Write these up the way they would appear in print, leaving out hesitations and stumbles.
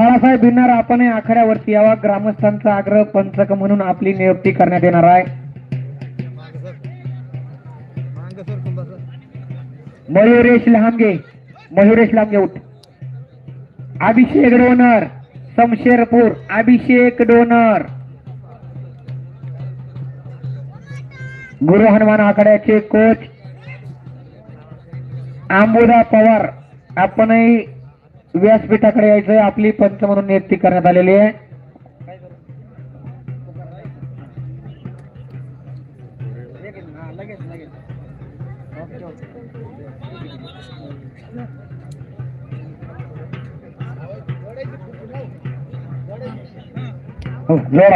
बाळासाहेब भिन्नार आपण आखाड्यावरती यावा, ग्रामस्थांचा आग्रह पंचक म्हणून आपली नियुक्ती करण्यात येणार आहे. मयुरेश लांगे उठ. अभिषेक डोनर शमशेरपूर, अभिषेक डोनर. गुरु हनुमान आखाड्याचे कोच आंबोदा पवार आपणही व्यासपीठाकडे यायचंय. आपली पंच म्हणून नियुक्ती करण्यात आलेली आहे.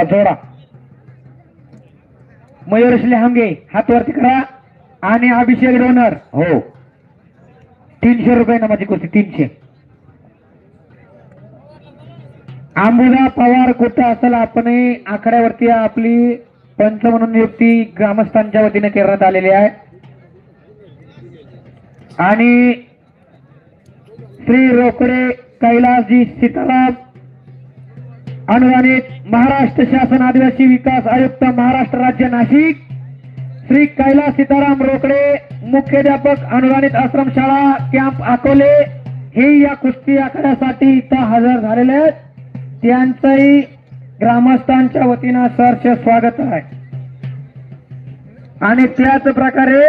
जोडा मयूरेश लहांगे हात वरती करा आणि अभिषेक डोनर. हो 300 रुपये नामाची कुस्ती. 300. आंबुदा पवार कुठं असेल आपणही आखाड्यावरती आपली पंच म्हणून नियुक्ती ग्रामस्थांच्या वतीने करण्यात आलेली आहे. आणि श्री रोकडे कैलासजी सीताराम अनुदानित महाराष्ट्र शासन आदिवासी विकास आयुक्त महाराष्ट्र राज्य नाशिक श्री कैलास सीताराम रोकडे मुख्याध्यापक अनुदानित आश्रमशाळा कॅम्प अकोले हे या कुस्ती आखाड्यासाठी इथं हजर झालेले आहेत. त्यांचंही ग्रामस्थांच्या वतीनं सहर्ष स्वागत आहे. आणि त्याच प्रकारे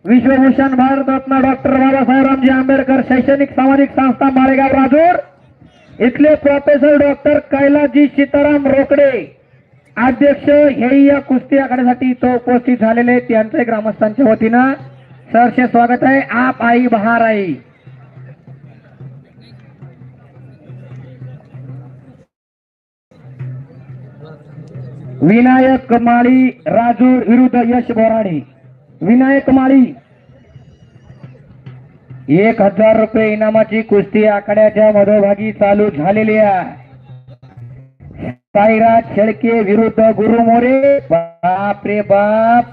विश्वभूषण भारतरत्न डॉक्टर बाबासाहेब रामजी आंबेडकर शैक्षणिक सामाजिक संस्था माळेगाव राजूर इथले प्रोफेसर डॉक्टर कैलासजी सीताराम रोकडे अध्यक्ष हे या कुस्ती आखाड्यासाठी इथं उपस्थित झालेले. त्यांचे ग्रामस्थांच्या वतीनं सहर्ष स्वागत आहे. आप आई बहार आई. विनायक माळी राजूर विरुद्ध यश बोराडे. विनायक माळी 1000 रुपये इनामाची कुस्ती आखाड्याच्या मधोभागी चालू झालेली आहे. साईराज शेळके विरुद्ध गुरु मोरे. बाप रे बाप.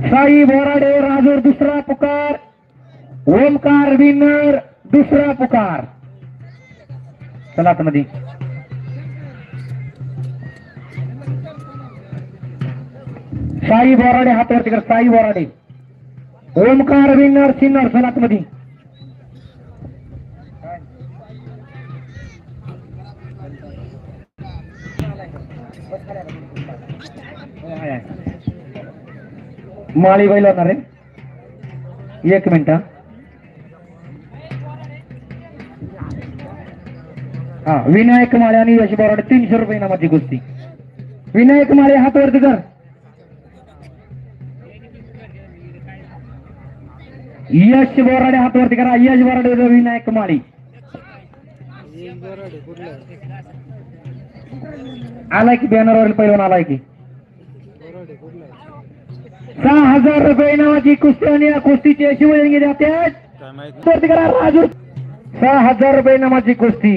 साई बोराडे राजूर दुसरा पुकार. ओमकार विनर दुसरा पुकार. चला आतमध्ये. साई बोराडे हातावरती कर. साई बोराडे. ओमकार विनर सिन्नर. चला आतमध्ये. माळी बैल होणार आहे. 1 मिनिट. हा विनायक माळे आणि यश बोराडे 300 रुपये इनामाची कुस्ती. विनायक माळे हातावरती कर. यश बोराडे हातावरती करा. यश बोराडे विनायक माळी. आलाय की बॅनरवर पहिलवान आलाय की. 6000 रुपये इनामाची कुस्ती आणि या कुस्तीचे शिवलिंगी जाते करा. राजू 6000 रुपये इनामाची कुस्ती.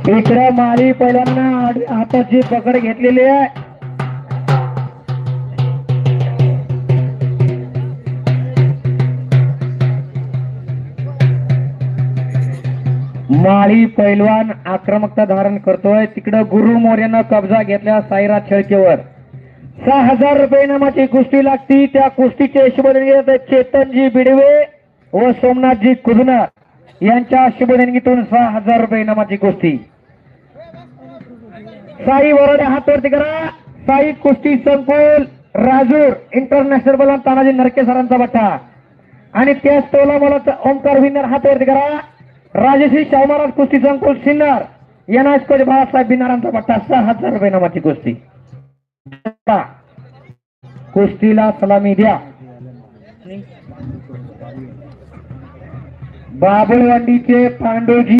इकडे माळी पहिल्यांदा हाताची पकड घेतलेली आहे. माळी पैलवान आक्रमकता धारण करतोय. तिकडं गुरु मोर्यानं कब्जा घेतल्या साईराज शेळकेवर. 6000 रुपये इनामाची कुस्ती लागती. त्या कुस्तीचे शुभदेणगी चेतनजी बिडवे व सोमनाथजी कुजनर यांच्या शुभदेणगीतून 6000 रुपये इनामाची कुस्ती. साई बोराडे हातवरती करा. साई कुस्ती संकुल राजूर इंटरनॅशनल बोलून तानाजी नरके सरांचा बट्टा. आणि त्याच तोला मोलाचा ओमकार विनर हातवरती करा. राजश्री शाहू महाराज कुस्ती संकुल सिन्नर यांना कोच बाळासाहेब बिनारांचा पट्टा. 6000 रुपये इनामाची कुस्ती. कुस्तीला सलामी द्या. बाबुळवांडीचे पांडुजी